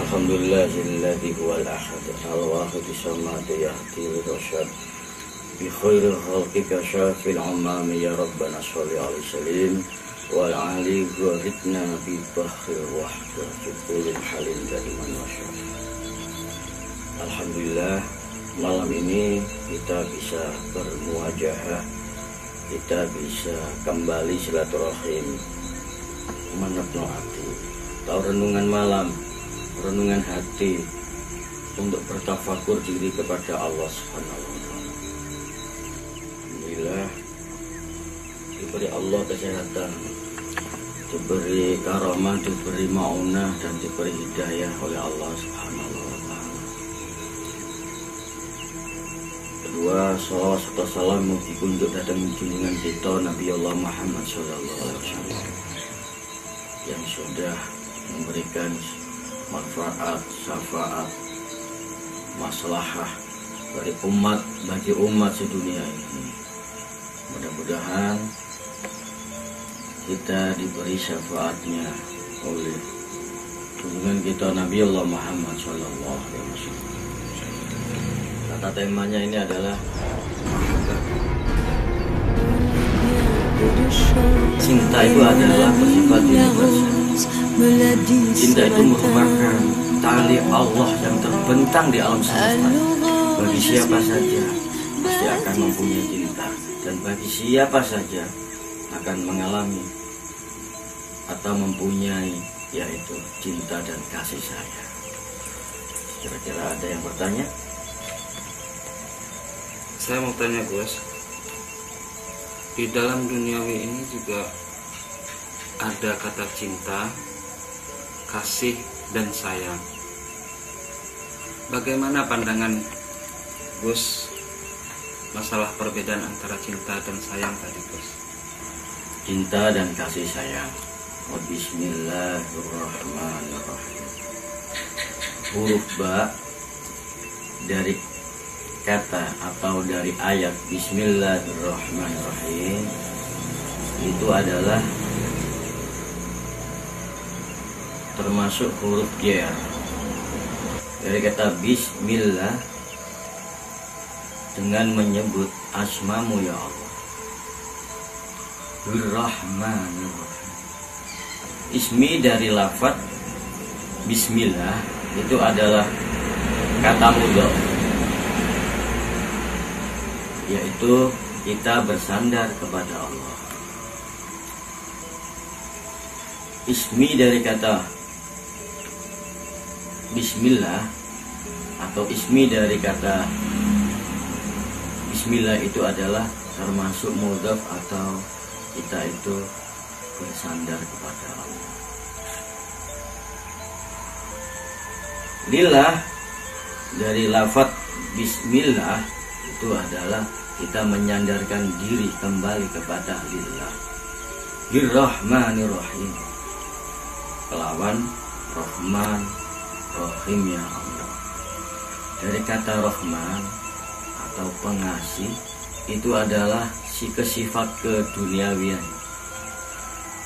Alhamdulillahilladzi huwal ahad al-wahid as-samad yahdi lirsyad bi khairil khalqi kasyafil umami ya rabbana sholli alaihi salim wal ali ghurikna bi bakhil wahdah syukuril halil dari manusia. Alhamdulillah, malam ini kita bisa bermuajahah, kita bisa kembali silaturahim, menepno hati, tahu renungan malam, renungan hati untuk bertafakur diri kepada Allah Subhanahu wa taala. Alhamdulillah, diberi Allah kesehatan, diberi karamah, diberi maunah dan diberi hidayah oleh Allah Subhanahu wa taala. Kedua, salawat serta salam mugi kunjuk datang junjungan kita Nabi Allah Muhammad sallallahu alaihi wasallam yang sudah memberikan manfaat, syafaat, maslahah bagi umat sedunia ini. Mudah-mudahan kita diberi syafaatnya oleh junjungan kita Nabi Allah Muhammad sallallahu alaihi wasallam. Kata temanya ini adalah cinta itu adalah bersifat universal. Cinta itu merupakan tali Allah yang terbentang di alam semesta. Bagi siapa saja pasti akan mempunyai cinta, dan bagi siapa saja akan mengalami atau mempunyai, yaitu cinta dan kasih sayang. Kira-kira ada yang bertanya? Saya mau tanya Gus, di dalam duniawi ini juga ada kata cinta, kasih, dan sayang. Bagaimana pandangan Gus masalah perbedaan antara cinta dan sayang tadi Gus? Cinta dan kasih sayang. Bismillahirrahmanirrahim. Huruf ba dari kata atau dari ayat Bismillahirrahmanirrahim itu adalah termasuk huruf jar. Dari kata Bismillah, dengan menyebut asmamu ya Allah, Bismillahirrahmanirrahim. Ismi dari lafaz Bismillah itu adalah kata mudhaf, yaitu kita bersandar kepada Allah. Ismi dari kata Bismillah atau ismi dari kata Bismillah itu adalah termasuk mudhaf atau kita itu bersandar kepada Allah. Lillah dari lafaz Bismillah itu adalah kita menyandarkan diri kembali kepada lillah. Bismillahirrahmanirrahim, kelawan Rahman Rahim ya Allah. Dari kata Rahman atau pengasih itu adalah sifat keduniawian.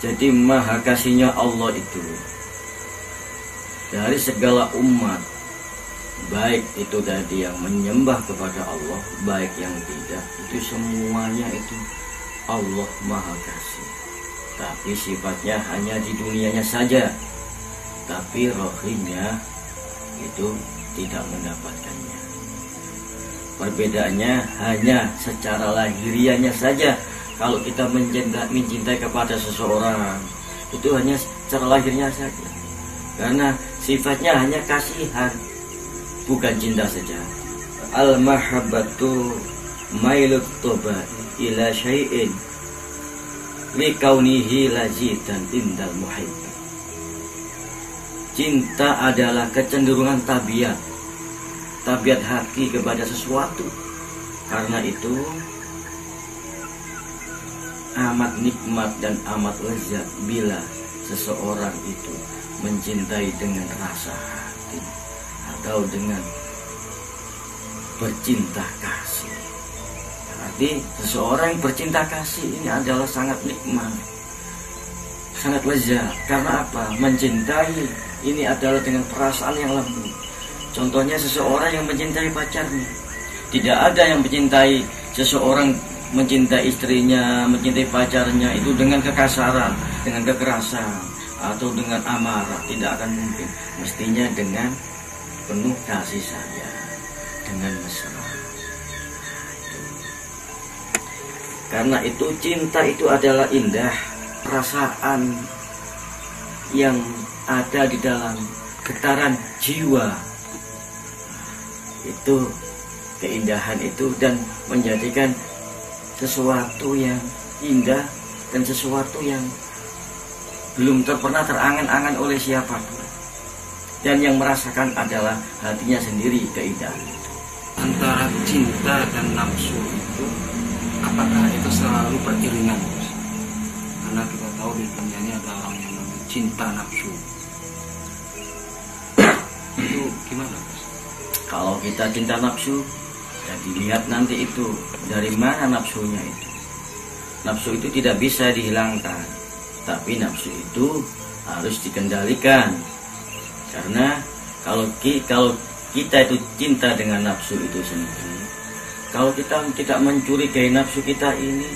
Jadi maha kasihnya Allah itu dari segala umat, baik itu tadi yang menyembah kepada Allah, baik yang tidak, itu semuanya itu Allah maha kasih. Tapi sifatnya hanya di dunianya saja, tapi rohimnya itu tidak mendapatkannya. Perbedaannya hanya secara lahiriahnya saja. Kalau kita mencintai kepada seseorang, itu hanya secara lahirnya saja, karena sifatnya hanya kasihan, bukan cinta saja. Al-mahabbatu mailut toba ila syai'in likaunihi lazitan indal muhib. Cinta adalah kecenderungan tabiat hati kepada sesuatu. Karena itu amat nikmat dan amat lezat bila seseorang itu mencintai dengan rasa hati atau dengan bercinta kasih. Berarti seseorang yang bercinta kasih ini adalah sangat nikmat, sangat lezat. Karena apa? Mencintai ini adalah dengan perasaan yang lembut. Contohnya seseorang yang mencintai pacarnya. Tidak ada yang mencintai seseorang, mencintai istrinya, mencintai pacarnya itu dengan kekasaran, dengan kekerasan, atau dengan amarah. Tidak akan mungkin. Mestinya dengan penuh kasih sayang, dengan mesra. Karena itu cinta itu adalah indah, perasaan yang ada di dalam getaran jiwa. Itu keindahan itu, dan menjadikan sesuatu yang indah dan sesuatu yang belum pernah terangan-angan oleh siapapun. Dan yang merasakan adalah hatinya sendiri keindahan itu. Antara cinta dan nafsu itu, apakah itu selalu beriringan? Karena kita tahu di dunia ini ada orang yang namanya cinta nafsu. Itu gimana? Kalau kita cinta nafsu, ya dilihat nanti itu dari mana nafsunya itu. Nafsu itu tidak bisa dihilangkan, tapi nafsu itu harus dikendalikan. Karena kalau kita itu cinta dengan nafsu itu sendiri, kalau kita tidak mencurigai nafsu kita ini,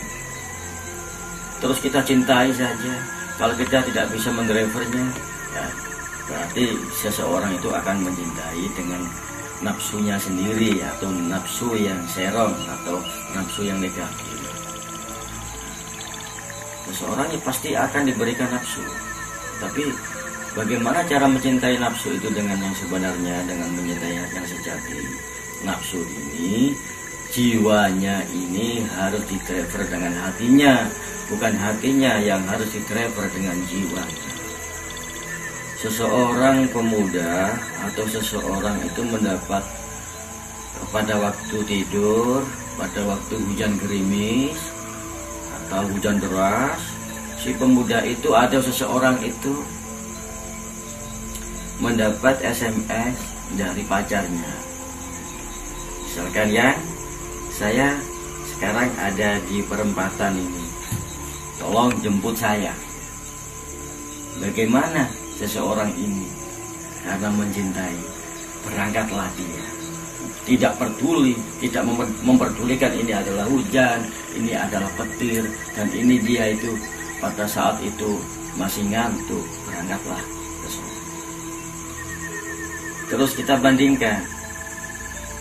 terus kita cintai saja, kalau kita tidak bisa mendrivernya, ya berarti seseorang itu akan mencintai dengan nafsunya sendiri, atau nafsu yang serong, atau nafsu yang negatif. Seseorang pasti akan diberikan nafsu, tapi bagaimana cara mencintai nafsu itu dengan yang sebenarnya, dengan mencintai yang sejati. Nafsu ini, jiwanya ini harus di-driver dengan hatinya, bukan hatinya yang harus di-driver dengan jiwanya. Seseorang pemuda atau seseorang itu mendapat pada waktu tidur, pada waktu hujan gerimis atau hujan deras, si pemuda itu atau seseorang itu mendapat SMS dari pacarnya. Misalkan, ya, saya sekarang ada di perempatan ini, tolong jemput saya. Bagaimana seseorang ini? Karena mencintai, berangkatlah dia. Tidak peduli, tidak memperdulikan ini adalah hujan, ini adalah petir, dan ini dia itu pada saat itu masih ngantuk, berangkatlah ke sana. Terus kita bandingkan,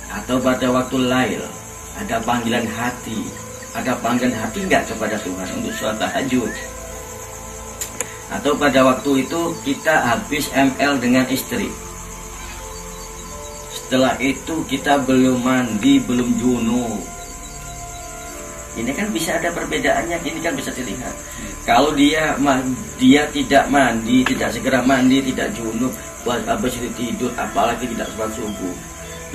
atau pada waktu lail ada panggilan hati, ada panggilan hati enggak kepada Tuhan untuk sholat tahajud? Atau pada waktu itu kita habis ML dengan istri, setelah itu kita belum mandi, belum junub. Ini kan bisa ada perbedaannya, ini kan bisa dilihat. Kalau dia tidak mandi, tidak segera mandi, tidak junub, habis itu tidur, apalagi tidak sholat subuh,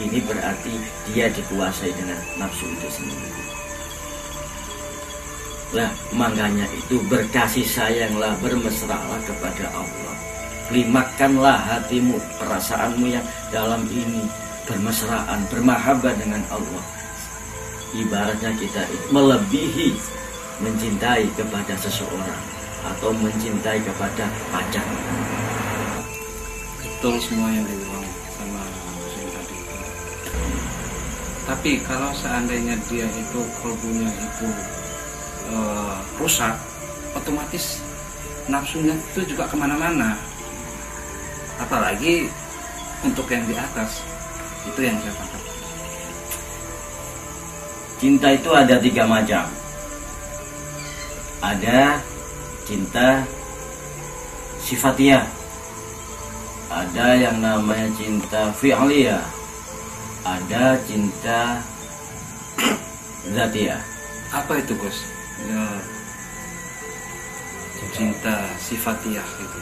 ini berarti dia dikuasai dengan nafsu itu sendiri. Lah, makanya itu berkasih sayanglah, bermesralah kepada Allah. Klimakkanlah hatimu, perasaanmu yang dalam ini bermesraan, bermahabbah dengan Allah. Ibaratnya kita melebihi mencintai kepada seseorang atau mencintai kepada pacar. Betul semua yang dibilang sama Muslim tadi. Tapi kalau seandainya dia itu kalbunya itu rusak, otomatis nafsunya itu juga kemana-mana. Apalagi untuk yang di atas, itu yang saya tangkap. Cinta itu ada 3 macam. Ada cinta sifatiyah, ada yang namanya cinta fi'liyah, ada cinta zatiyah. Apa itu, Bos? Ya, cinta sifatiyah itu.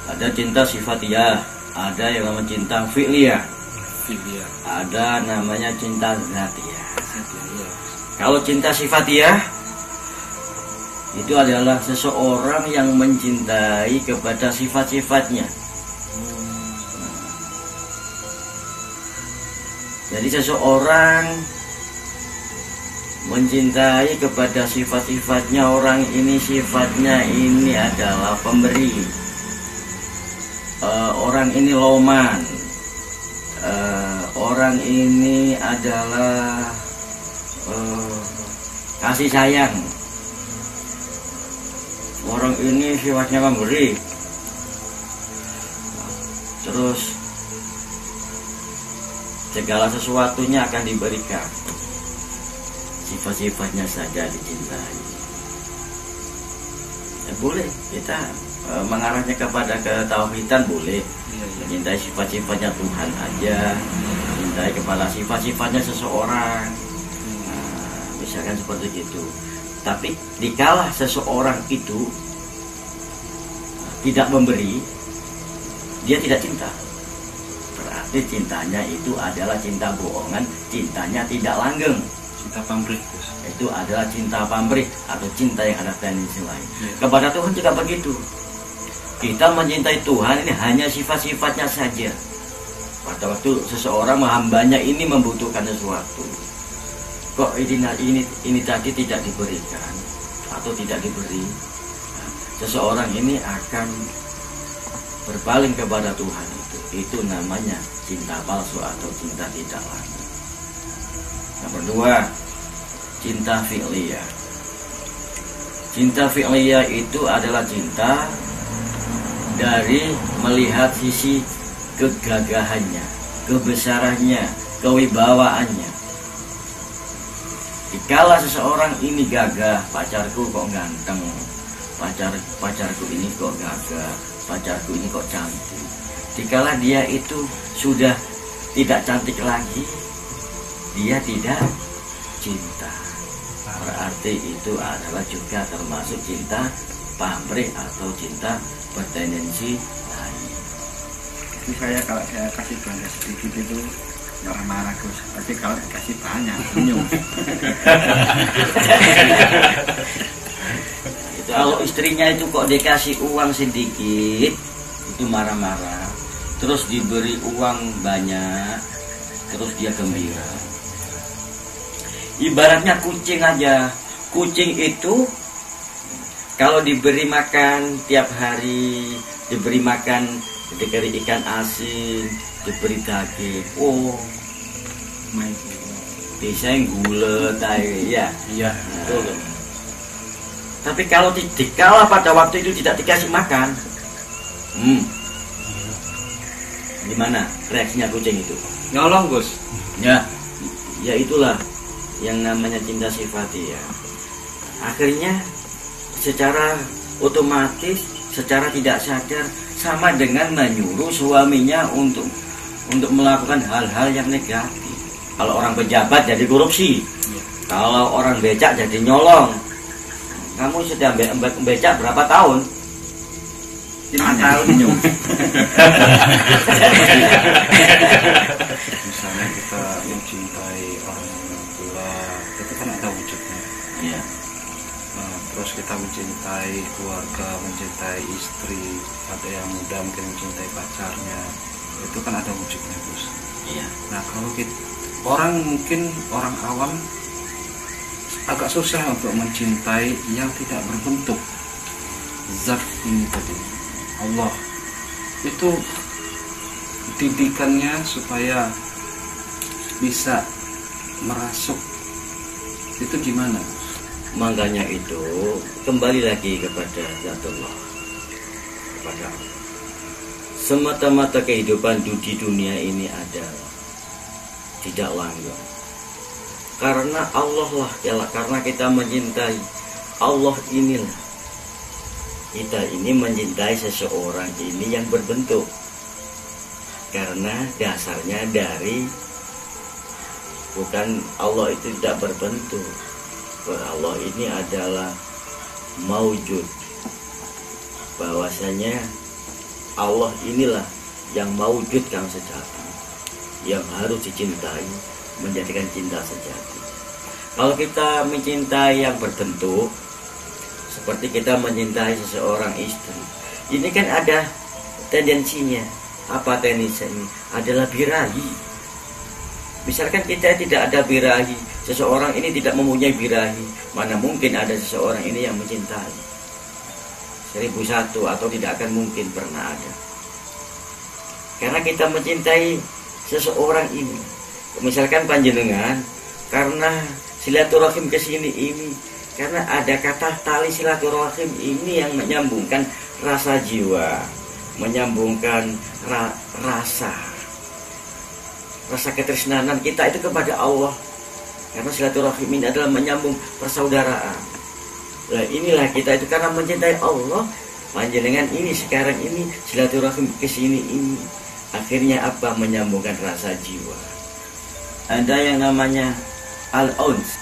Ada cinta sifatiyah, ada yang namanya cinta fi'liyah, ada namanya cinta zatiyah. Kalau cinta sifatiyah itu adalah seseorang yang mencintai kepada sifat-sifatnya. Jadi seseorang mencintai kepada sifat-sifatnya orang ini, sifatnya ini adalah pemberi, orang ini loman, orang ini adalah kasih sayang, orang ini sifatnya memberi, terus segala sesuatunya akan diberikan. Sifat-sifatnya saja dicintai. Ya, boleh kita mengarahnya kepada ketauhidan, boleh. Mencintai sifat-sifatnya Tuhan aja, mencintai kepada sifat-sifatnya seseorang, misalkan seperti itu. Tapi dikala seseorang itu tidak memberi, dia tidak cinta. Berarti cintanya itu adalah cinta bohongan, cintanya tidak langgeng. Cinta pamrih itu adalah cinta pamrih atau cinta yang ada tendensi lain. Kepada Tuhan juga begitu. Kita mencintai Tuhan ini hanya sifat-sifatnya saja. Pada waktu seseorang hambanya ini membutuhkan sesuatu, kok ini tadi tidak diberikan atau tidak diberi, seseorang ini akan berpaling kepada Tuhan itu namanya cinta palsu atau cinta tidak langgeng. Yang kedua, cinta fi'liyah. Cinta fi'liyah itu adalah cinta dari melihat sisi kegagahannya, kebesarannya, kewibawaannya. Dikala seseorang ini gagah, pacarku kok ganteng, pacarku ini kok gagah, pacarku ini kok cantik. Dikala dia itu sudah tidak cantik lagi, dia tidak cinta. Berarti itu adalah juga termasuk cinta pamrih atau cinta bertendensi lain. Tapi kalau saya kasih belanja sedikit itu marah-marah Gus. Tapi kalau dikasih banyak senyum. Kalau istrinya itu kok dikasih uang sedikit itu marah-marah, terus diberi uang banyak, terus dia gembira. Ibaratnya kucing aja. Kucing itu kalau diberi makan tiap hari, diberi makan, diberi ikan asin, diberi daging, oh my God, bisa gulet ya. Iya. Tapi kalau dikala pada waktu itu tidak dikasih makan, gimana reaksinya kucing itu? Nyolong Gus. Ya itulah yang namanya cinta sifati ya. Akhirnya secara otomatis, secara tidak sadar sama dengan menyuruh suaminya untuk melakukan hal-hal yang negatif. Kalau orang pejabat jadi korupsi, kalau orang becak jadi nyolong. Kamu sudah becak berapa tahun? 5 tahun. Misalnya kita mencintai orang tua, itu kan ada wujudnya. Iya. Terus kita mencintai keluarga, mencintai istri, ada yang muda mungkin mencintai pacarnya, itu kan ada wujudnya Gus. Iya. Nah kalau orang awam agak susah untuk mencintai yang tidak berbentuk. Zat ini tadi, Allah, itu didikannya supaya bisa merasuk, itu gimana? Makanya itu kembali lagi kepada Zatullah, kepada Allah. Semata-mata kehidupan di dunia ini adalah tidak langgeng. Karena Allah lah, karena kita mencintai Allah inilah. Kita ini mencintai seseorang ini yang berbentuk. Karena dasarnya dari bukan Allah itu tidak berbentuk. Allah ini adalah maujud. Bahwasanya Allah inilah yang maujud yang sejati, yang harus dicintai, menjadikan cinta sejati. Kalau kita mencintai yang berbentuk, seperti kita mencintai seseorang istri, ini kan ada tendensinya. Apa tendensinya? Adalah birahi. Misalkan kita tidak ada birahi, seseorang ini tidak mempunyai birahi, mana mungkin ada seseorang ini yang mencintai. 1001 atau tidak akan mungkin pernah ada. Karena kita mencintai seseorang ini. Misalkan panjenengan karena silaturahim kesini ini, karena ada kata tali silaturahim ini yang menyambungkan rasa jiwa, menyambungkan rasa ketresnanan kita itu kepada Allah. Karena silaturahim ini adalah menyambung persaudaraan. Nah, inilah kita itu karena mencintai Allah, panjenengan ini sekarang ini silaturahim kesini ini, akhirnya apa? Menyambungkan rasa jiwa. Ada yang namanya al-uns.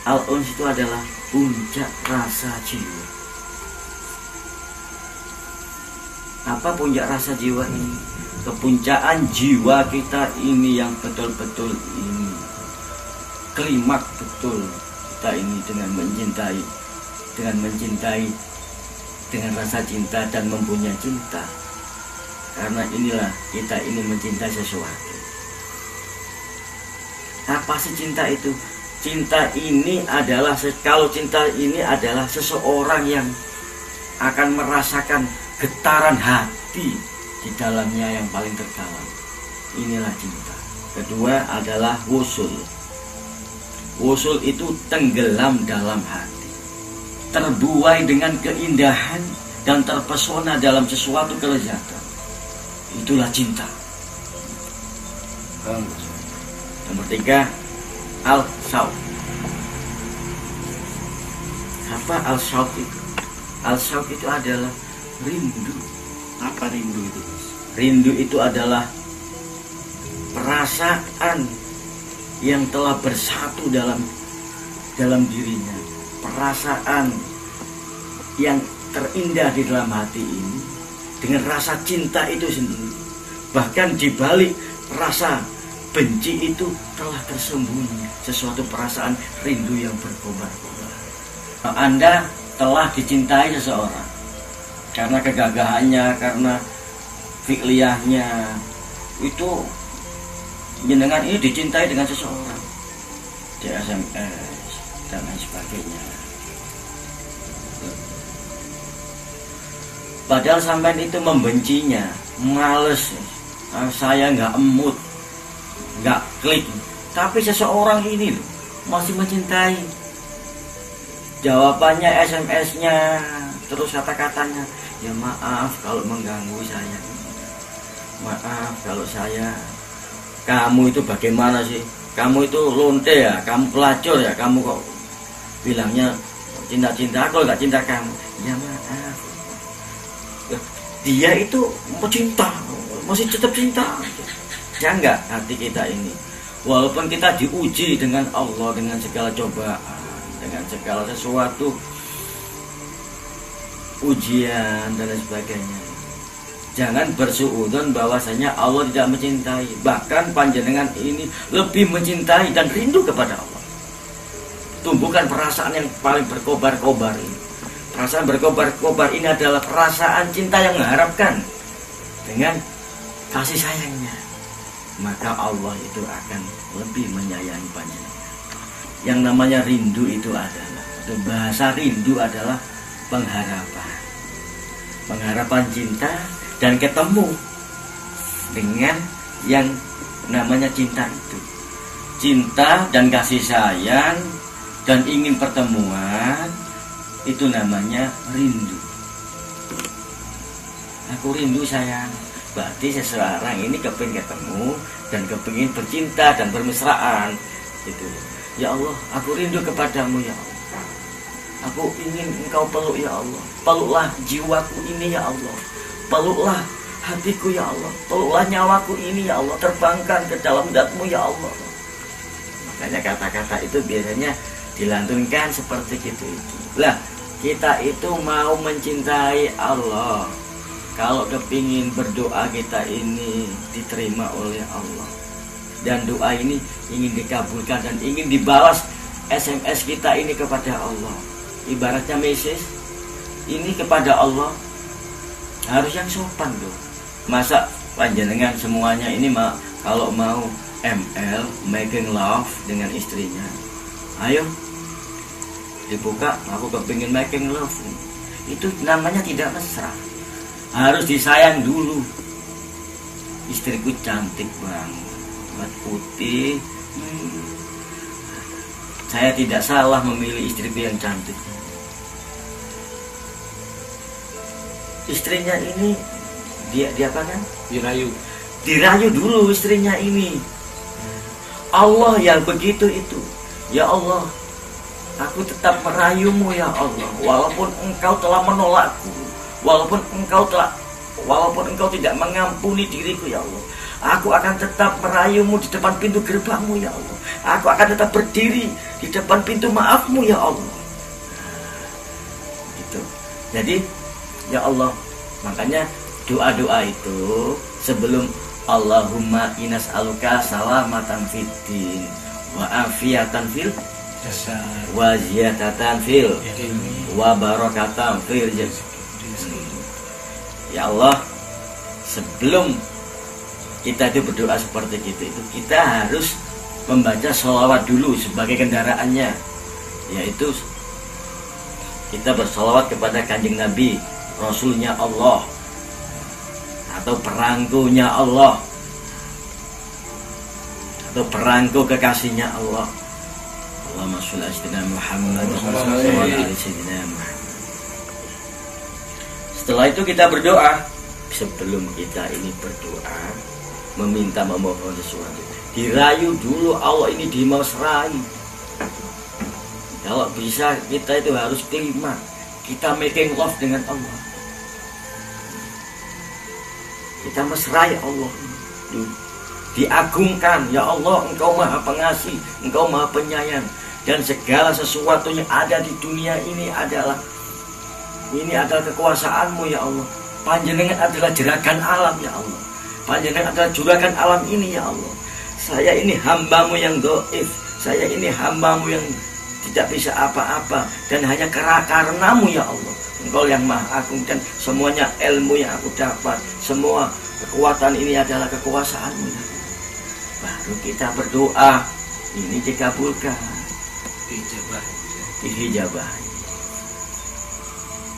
Al-uns itu adalah puncak rasa jiwa. Apa puncak rasa jiwa ini? Kepuncaan jiwa kita ini yang betul-betul ini klimak betul kita ini dengan mencintai dengan rasa cinta dan mempunyai cinta. Karena inilah kita ini mencintai sesuatu. Apa sih cinta itu? Cinta ini adalah, kalau cinta ini adalah seseorang yang akan merasakan getaran hati di dalamnya yang paling terdalam. Inilah cinta. Kedua adalah wusul. Wusul itu tenggelam dalam hati, terbuai dengan keindahan dan terpesona dalam sesuatu kelezatan. Itulah cinta. Nomor 3, al-syauq. Apa al-syauq itu? Al-syauq itu adalah rindu. Apa rindu itu? Rindu itu adalah perasaan yang telah bersatu dalam dirinya, perasaan yang terindah di dalam hati ini dengan rasa cinta itu sendiri. Bahkan di balik rasa benci itu telah tersembunyi sesuatu perasaan rindu yang berkobar-kobar. Anda telah dicintai seseorang karena kegagahannya, karena fi'liyahnya, itu jenengan ini dicintai dengan seseorang di SMS dan lain sebagainya. Padahal sampai itu membencinya, males, saya nggak emut, nggak klik. Tapi seseorang ini loh, masih mencintai. Jawabannya SMS-nya, terus kata-katanya, ya maaf kalau mengganggu saya, maaf kalau saya. Kamu itu bagaimana sih? Kamu itu lonte ya, kamu pelacur ya, kamu kok bilangnya cinta-cinta, kalau nggak cinta kamu. Ya maaf. Dia itu mau cinta, masih tetap cinta. Ya enggak hati kita ini. Walaupun kita diuji dengan Allah, dengan segala cobaan, dengan segala sesuatu ujian dan lain sebagainya, jangan bersuudzon bahwasanya Allah tidak mencintai. Bahkan panjenengan ini lebih mencintai dan rindu kepada Allah. Tumbuhkan perasaan yang paling berkobar-kobar ini. Perasaan berkobar-kobar ini adalah perasaan cinta yang mengharapkan dengan kasih sayangnya. Maka Allah itu akan lebih menyayangi panjenengan. Yang namanya rindu itu adalah, bahasa rindu adalah pengharapan. Pengharapan cinta dan ketemu dengan yang namanya cinta itu. Cinta dan kasih sayang dan ingin pertemuan, itu namanya rindu. Aku rindu sayang. Berarti seseorang ini kepingin ketemu dan kepingin bercinta dan bermesraan gitu. Ya Allah, aku rindu kepadamu ya Allah. Aku ingin engkau peluk ya Allah. Peluklah jiwaku ini ya Allah. Peluklah hatiku ya Allah. Peluklah nyawaku ini ya Allah. Terbangkan ke dalam zat-Mu ya Allah. Makanya kata-kata itu biasanya dilantunkan seperti itu. Lah, kita itu mau mencintai Allah. Kalau kepingin berdoa kita ini diterima oleh Allah, dan doa ini ingin dikabulkan dan ingin dibalas SMS kita ini kepada Allah, ibaratnya message ini kepada Allah, harus yang sopan dong. Masa panjenengan semuanya ini kalau mau ml making love dengan istrinya. Ayo dibuka, aku kepingin making love. Itu namanya tidak mesra. Harus disayang dulu. Istriku cantik banget, putih. Saya tidak salah memilih istriku yang cantik. Istrinya ini dia apa kan? Dirayu dulu istrinya ini. Allah yang begitu itu. Ya Allah, aku tetap merayumu ya Allah, walaupun engkau telah menolakku, walaupun engkau tidak mengampuni diriku ya Allah. Aku akan tetap merayumu di depan pintu gerbangmu ya Allah. Aku akan tetap berdiri di depan pintu maafmu ya Allah. Gitu. Jadi ya Allah, makanya doa-doa itu sebelum Allahumma inas'aluka salamatan fiddin wa afiyatan fil wa ziyadatan fil wa barakatan fil. Ya Allah, sebelum kita itu berdoa seperti itu kita harus membaca sholawat dulu sebagai kendaraannya, yaitu kita bersolawat kepada kanjeng Nabi, Rasulnya Allah, atau perangkunya Allah, atau perangku kekasihnya Allah. Allahumma sholli ala sayyidina Muhammad wa ala sayyidina Muhammad. Setelah itu kita berdoa. Sebelum kita ini berdoa, meminta memohon sesuatu, dirayu dulu Allah ini dimesrai. Kalau bisa kita itu harus terima, kita making love dengan Allah. Kita mesrai Allah, diagungkan. Ya Allah, engkau maha pengasih, engkau maha penyayang, dan segala sesuatu yang ada di dunia ini adalah kekuasaanmu ya Allah. Panjenengan adalah juragan alam ya Allah. Panjenengan adalah juragan alam ini ya Allah. Saya ini hambamu yang dhaif, saya ini hambamu yang tidak bisa apa-apa, dan hanya karenamu ya Allah. Engkau yang maha agung, dan semuanya ilmu yang aku dapat, semua kekuatan ini adalah kekuasaanmu ya Allah. Baru kita berdoa, ini dikabulkan, dijabah.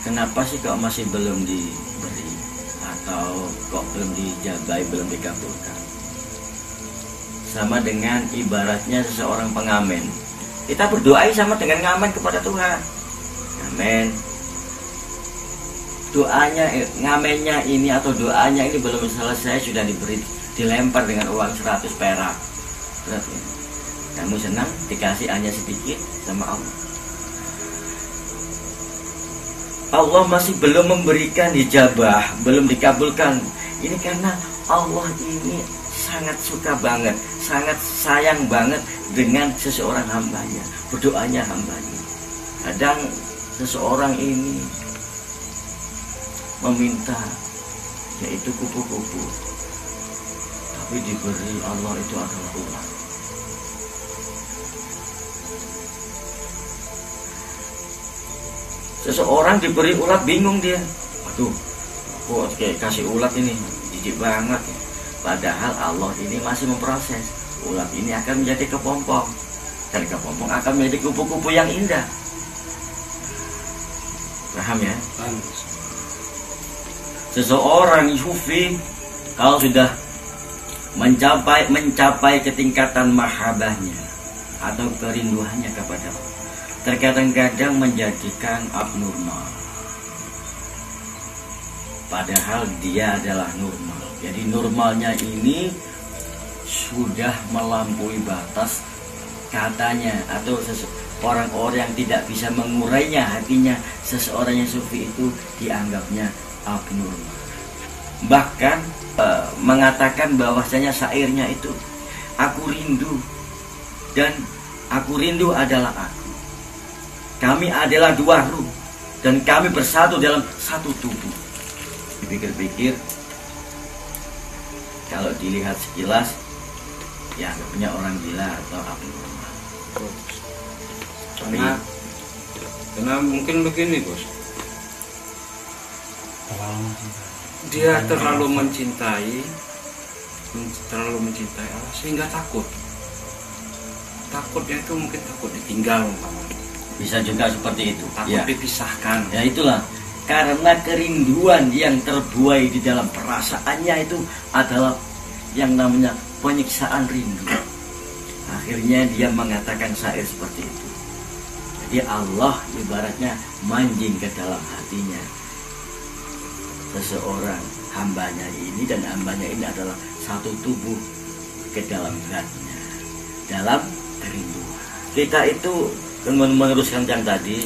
Kenapa sih kok masih belum diberi, atau kok belum dijabai, belum dikabulkan? Sama dengan ibaratnya seseorang pengamen. Kita berdoa sama dengan ngamen kepada Tuhan. Ngamen. Doanya, ngamennya ini atau doanya ini belum selesai sudah dilempar dengan uang 100 perak. Berarti kamu senang dikasih hanya sedikit sama Allah. Allah masih belum memberikan hijabah, belum dikabulkan. Ini karena Allah ini sangat suka banget, sangat sayang banget dengan seseorang hambanya, berdoanya hambanya. Kadang seseorang ini meminta, yaitu kupu-kupu, tapi diberi Allah itu adalah ular. Seseorang diberi ulat, bingung dia. Aduh, kok kayak kasih ulat ini jijik banget ya. Padahal Allah ini masih memproses. Ulat ini akan menjadi kepompong, dan kepompong akan menjadi kupu-kupu yang indah. Paham ya? Seseorang sufi kalau sudah mencapai ketingkatan mahabbahnya atau kerinduannya kepada Allah, terkadang-kadang menjadikan abnormal, padahal dia adalah normal. Jadi normalnya ini sudah melampaui batas katanya, atau orang-orang yang tidak bisa mengurainya hatinya. Seseorang yang sufi itu dianggapnya abnormal, bahkan mengatakan bahwasanya syairnya itu, aku rindu dan aku rindu adalah aku. Kami adalah dua ruh, dan kami bersatu dalam satu tubuh. Dipikir-pikir, kalau dilihat sekilas, ya punya orang gila atau abnormal. Karena mungkin begini bos, dia terlalu mencintai terlalu mencintai Allah sehingga takutnya itu mungkin takut ditinggal umpamanya. Bisa juga seperti itu. Takut Ya. dipisahkan. Ya itulah, karena kerinduan yang terbuai di dalam perasaannya itu adalah yang namanya penyiksaan rindu. Akhirnya dia mengatakan syair seperti itu. Jadi Allah ibaratnya mancing ke dalam hatinya seseorang, hambanya ini, dan hambanya ini adalah satu tubuh ke dalam zatnya, dalam kerinduan. Kita itu meneruskan yang tadi,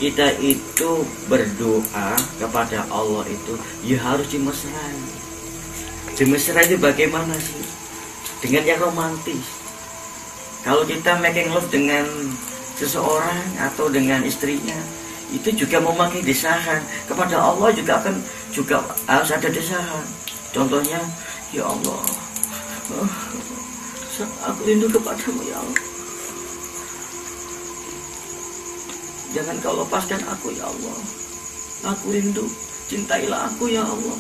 kita itu berdoa kepada Allah itu ya harus dimesrai. Dimesrai itu bagaimana sih? Dengan yang romantis. Kalau kita making love dengan seseorang atau dengan istrinya, itu juga memakai desahan kepada Allah, juga harus ada desahan. Contohnya, ya Allah, aku rindu kepadamu ya Allah. Jangan kau lepaskan aku ya Allah. Aku rindu, cintailah aku ya Allah.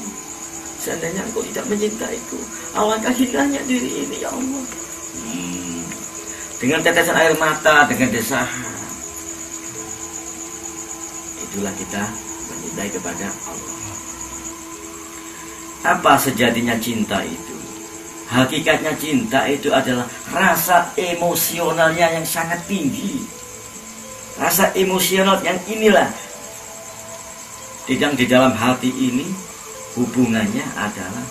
Seandainya engkau tidak mencintaiku, alangkah indahnya diri ini ya Allah. Dengan tetesan air mata, dengan desahan, itulah kita mencintai kepada Allah. Apa sejatinya cinta itu? Hakikatnya cinta itu adalah rasa emosionalnya yang sangat tinggi. Rasa emosional yang inilah di dalam hati ini hubungannya adalah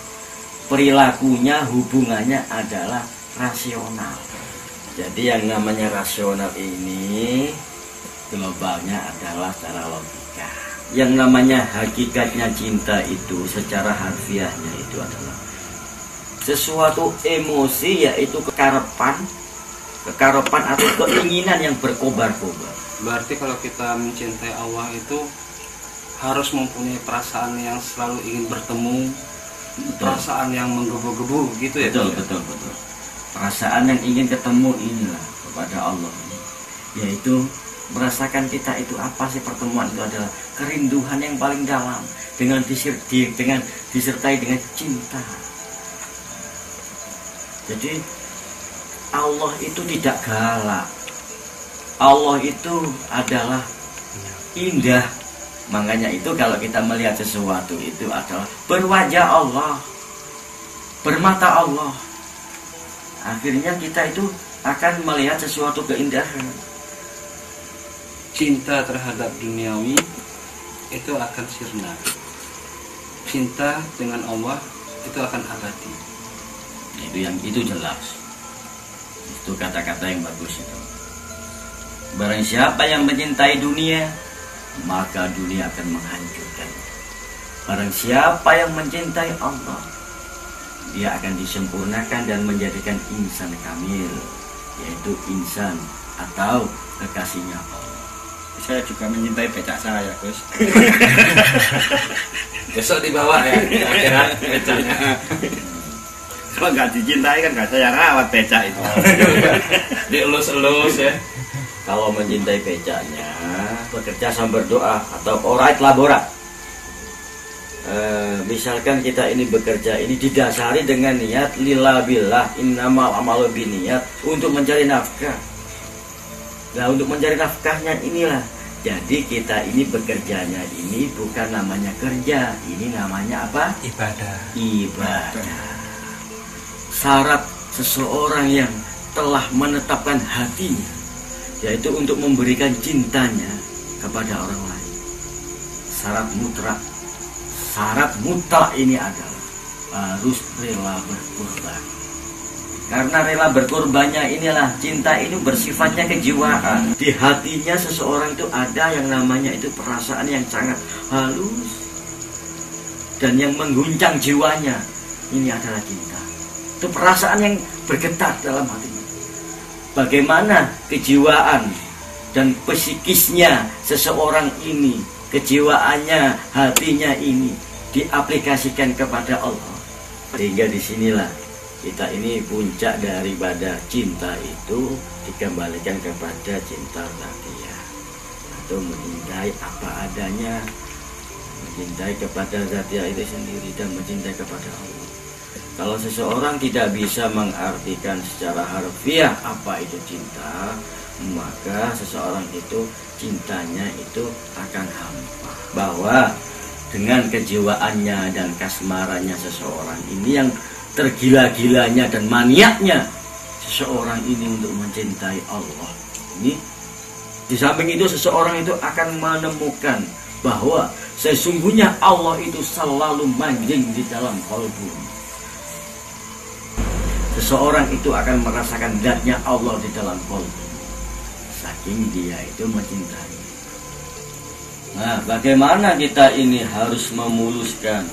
perilakunya, hubungannya adalah rasional. Jadi yang namanya rasional ini globalnya adalah secara logika. Yang namanya hakikatnya cinta itu secara harfiahnya itu adalah sesuatu emosi, yaitu kekarapan atau keinginan yang berkobar-kobar. Berarti kalau kita mencintai Allah itu harus mempunyai perasaan yang selalu ingin bertemu, perasaan yang menggebu-gebu gitu ya. Betul. Perasaan yang ingin ketemu inilah kepada Allah, yaitu merasakan kita itu apa sih, pertemuan itu adalah kerinduan yang paling dalam dengan disertai dengan cinta. Jadi Allah itu tidak galak, Allah itu adalah indah. Makanya itu kalau kita melihat sesuatu itu adalah berwajah Allah, bermata Allah, akhirnya kita itu akan melihat sesuatu keindahan. Cinta terhadap duniawi itu akan sirna. Cinta dengan Allah itu akan abadi. Itu jelas. Itu kata-kata yang bagus itu. Barang siapa yang mencintai dunia, maka dunia akan menghancurkan. Barang siapa yang mencintai Allah, dia akan disempurnakan dan menjadikan insan kamil, yaitu insan atau kekasihnya Allah. Saya juga mencintai becak saya, Gus. Besok dibawa ya, akhirat becaknya. Kalau nggak dicintai kan nggak saya rawat becak itu. Dielus-elus ya. Kalau mencintai becaknya, bekerja sambil berdoa atau orait labora. Misalkan kita ini bekerja ini didasari dengan niat lillabillah, innamal amalu binniyat, untuk mencari nafkah. Nah, untuk mencari nafkahnya inilah. Jadi kita ini bekerjanya ini bukan namanya kerja, ini namanya apa? Ibadah. Syarat seseorang yang telah menetapkan hatinya, yaitu untuk memberikan cintanya kepada orang lain. Syarat mutlak ini adalah harus rela berkorban. Karena rela berkorbannya inilah cinta itu bersifatnya kejiwaan. Di hatinya seseorang itu ada yang namanya itu perasaan yang sangat halus dan yang mengguncang jiwanya. Ini adalah cinta. Itu perasaan yang bergetar dalam hatinya. Bagaimana kejiwaan dan psikisnya seseorang ini, kejiwaannya, hatinya ini diaplikasikan kepada Allah. Sehingga disinilah kita ini puncak daripada cinta itu dikembalikan kepada cinta zatiyah, atau mencintai apa adanya, mencintai kepada zatiyah itu sendiri dan mencintai kepada Allah. Kalau seseorang tidak bisa mengartikan secara harfiah apa itu cinta, maka seseorang itu cintanya itu akan hampa. Bahwa dengan kejiwaannya dan kasmarannya seseorang ini, yang tergila-gilanya dan maniaknya seseorang ini untuk mencintai Allah ini, di samping itu seseorang itu akan menemukan bahwa sesungguhnya Allah itu selalu manjing di dalam qalbu. Seseorang itu akan merasakan zatnya Allah di dalam qalbu, saking dia itu mencintai. Nah, bagaimana kita ini harus memuluskan,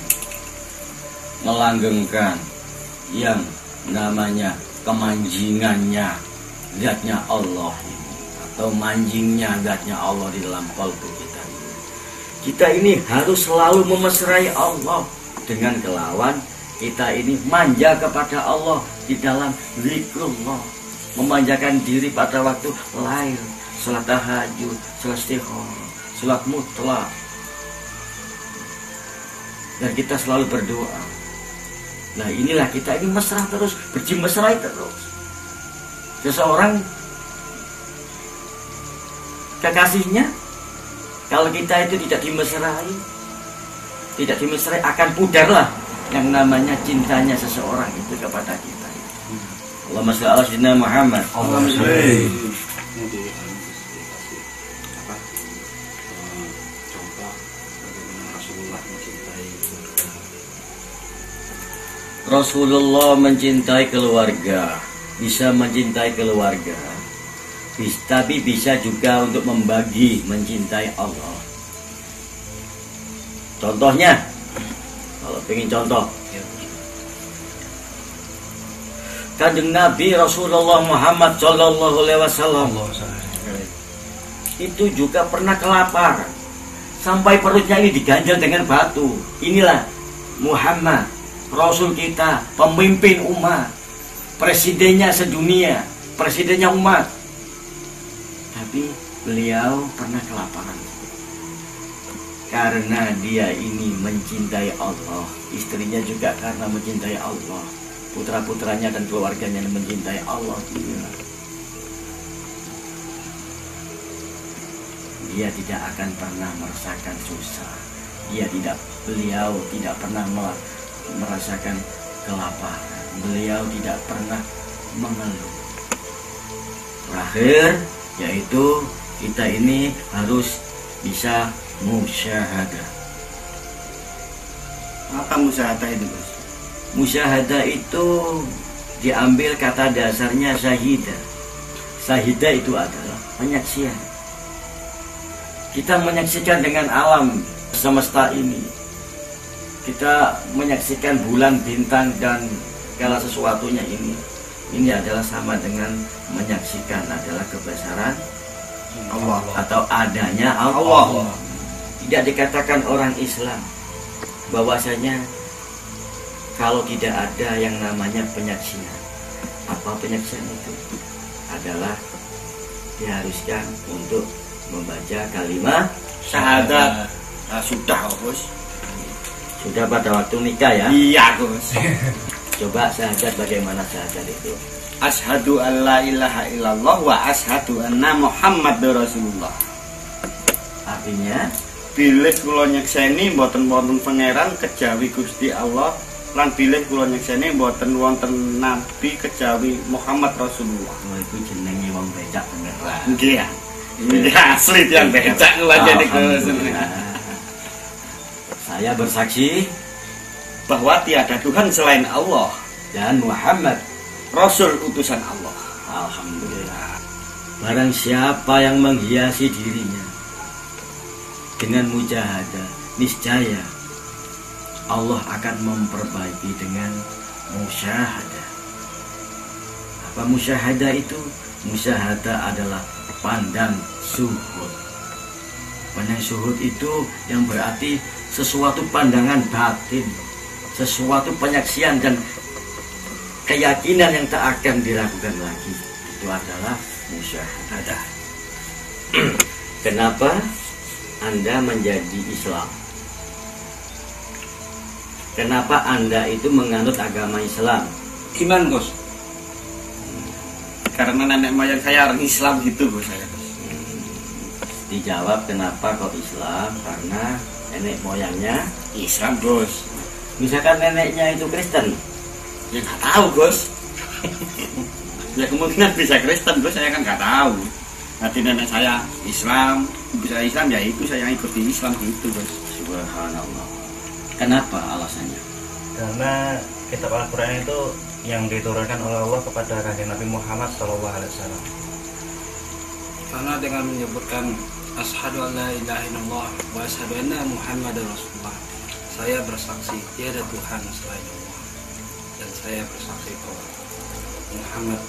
melanggengkan yang namanya kemanjingannya zatnya Allah ini, atau manjingnya zatnya Allah di dalam qalbu kita ini. Kita ini harus selalu memesrai Allah dengan kelawan kita ini manja kepada Allah di dalam zikrullah, memanjakan diri pada waktu lail, salat tahajud, salat istikharah, salat mutlak, dan kita selalu berdoa. Nah, inilah kita ini mesra terus, berjimesrai terus. Seseorang kekasihnya, kalau kita itu tidak dimesrai, akan pudarlah yang namanya cintanya seseorang itu kepada kita. Allahumma shalli ala sayyidina Muhammad. Allahumma shalli. Ini dikasih apa? Contoh bagaimana Rasulullah mencintai keluarga. Rasulullah mencintai keluarga, bisa mencintai keluarga, tapi bisa juga untuk membagi mencintai Allah. Contohnya, kalau ingin contoh, Kanjeng Nabi Rasulullah Muhammad Sallallahu Alaihi Wasallam itu juga pernah kelaparan sampai perutnya ini diganjal dengan batu. Inilah Muhammad, Rasul kita, pemimpin umat, presidennya sedunia, presidennya umat. Tapi beliau pernah kelaparan karena dia ini mencintai Allah, istrinya juga karena mencintai Allah, putra-putranya dan keluarganya mencintai Allah juga. Dia tidak akan pernah merasakan susah. Beliau tidak pernah merasakan kelaparan. Beliau tidak pernah mengeluh. Terakhir, yaitu kita ini harus bisa musyahadah. Apa musyahadah itu, Bos? Musyahadah itu diambil kata dasarnya syahidah. Syahidah itu adalah penyaksian. Kita menyaksikan dengan alam semesta ini. Kita menyaksikan bulan, bintang, dan segala sesuatunya ini. Ini adalah sama dengan menyaksikan adalah kebesaran Allah atau adanya Allah. Tidak dikatakan orang Islam bahwasanya kalau tidak ada yang namanya penyaksian. Apa penyaksian itu? Adalah diharuskan untuk membaca kalimat syahadat. Nah, sudah, Bos. Sudah pada waktu nikah ya? Iya, Bos. Coba syahadat, bagaimana syahadat itu? Asyhadu an la ilaha illallah wa asyhadu anna Muhammadur Rasulullah. Artinya, bilih kula nyekseni mboten wonten pangeran kejawi Gusti Allah, lan bilih kula nyekseni mboten wonten nabi kejawi Muhammad Rasulullah. oh, itu jenenge wong becak beneran. Nggih ya. Ini asli yang becak kula jadi Alhamdulillah. Saya bersaksi bahwa tiada Tuhan selain Allah dan Muhammad Rasul utusan Allah. Alhamdulillah. Barang siapa yang menghiasi dirinya dengan mujahadah, niscaya Allah akan memperbaiki dengan musyahadah. Apa musyahadah itu? Musyahadah adalah pandang suhud. Pandang suhud itu yang berarti sesuatu pandangan batin, sesuatu penyaksian dan keyakinan yang tak akan dilakukan lagi. Itu adalah musyahadah. Kenapa Anda menjadi Islam? kenapa Anda itu menganut agama Islam? Iman, Gus. Karena nenek moyang saya orang Islam gitu Gus saya. Dijawab kenapa kok Islam? Karena nenek moyangnya Islam Gus. misalkan neneknya itu Kristen. Ya nggak tahu Gus. Ya kemungkinan bisa Kristen Gus, saya kan nggak tahu. Nanti nenek saya Islam, bisa Islam ya itu saya ikuti Islam gitu Gus. Subhanallah. Kenapa alasannya? Karena kitab Al-Quran itu yang diturunkan oleh Allah kepada Kanjeng Nabi Muhammad SAW. Karena dengan menyebutkan asyhadu an la ilaha illallah wa asyhadu anna Muhammadar Rasulullah, saya bersaksi tiada Tuhan selain Allah, dan saya bersaksi bahwa Muhammad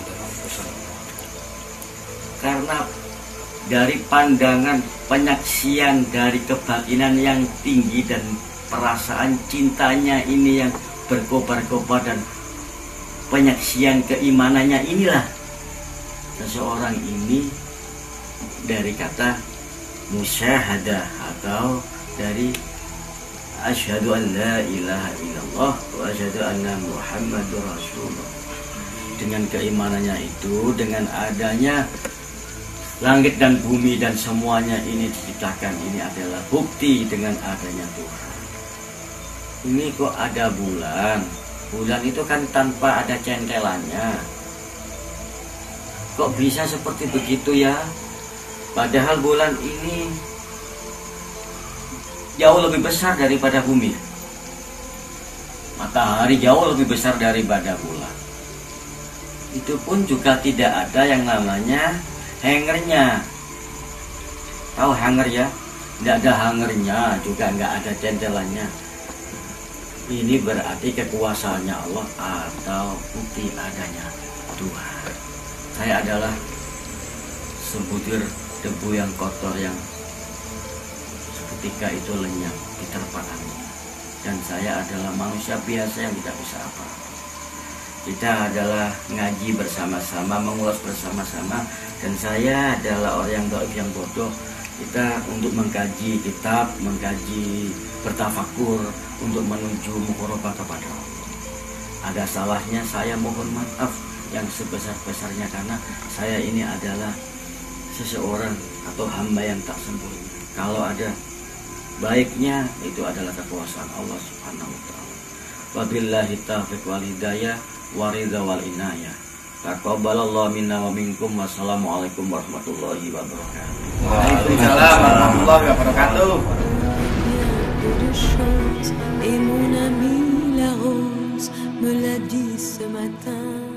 adalah utusan Allah. Karena dari pandangan penyaksian dari kebatinan yang tinggi dan perasaan cintanya ini yang berkobar-kobar dan penyaksian keimanannya inilah seseorang ini dari kata musyahadah atau dari asyhadu an la ilaha illallah wa asyhadu anna Muhammadur Rasulullah. Dengan keimanannya itu, dengan adanya langit dan bumi dan semuanya ini diciptakan, ini adalah bukti dengan adanya Tuhan. Ini kok ada bulan? Bulan itu kan tanpa ada centelannya. Kok bisa seperti begitu ya? Padahal bulan ini jauh lebih besar daripada bumi. Matahari jauh lebih besar daripada bulan. Itu pun juga tidak ada yang namanya hangernya. Tahu hanger ya? Tidak ada hangernya, juga nggak ada centelannya. Ini berarti kekuasaannya Allah atau bukti adanya Tuhan. Saya adalah sebutir debu yang kotor yang seketika itu lenyap diterpa angin. Dan saya adalah manusia biasa yang tidak bisa apa-apa. Kita adalah ngaji bersama-sama, mengulas bersama-sama, dan saya adalah orang yang dhaif, yang bodoh. Kita untuk mengkaji kitab, mengkaji bertafakur untuk menuju muqarabah kepada Allah. Ada salahnya saya mohon maaf yang sebesar-besarnya, karena saya ini adalah seseorang atau hamba yang tak sempurna. Kalau ada baiknya, itu adalah kekuasaan Allah Subhanahu wa taala. Wabillahi taufiq wal hidayah wa ridha wal inayah. Taqabbalallahu minna wa minkum. Wassalamualaikum warahmatullahi wabarakatuh. Waalaikumsalam warahmatullahi wabarakatuh. Et mon ami la rose me l'a dit ce matin.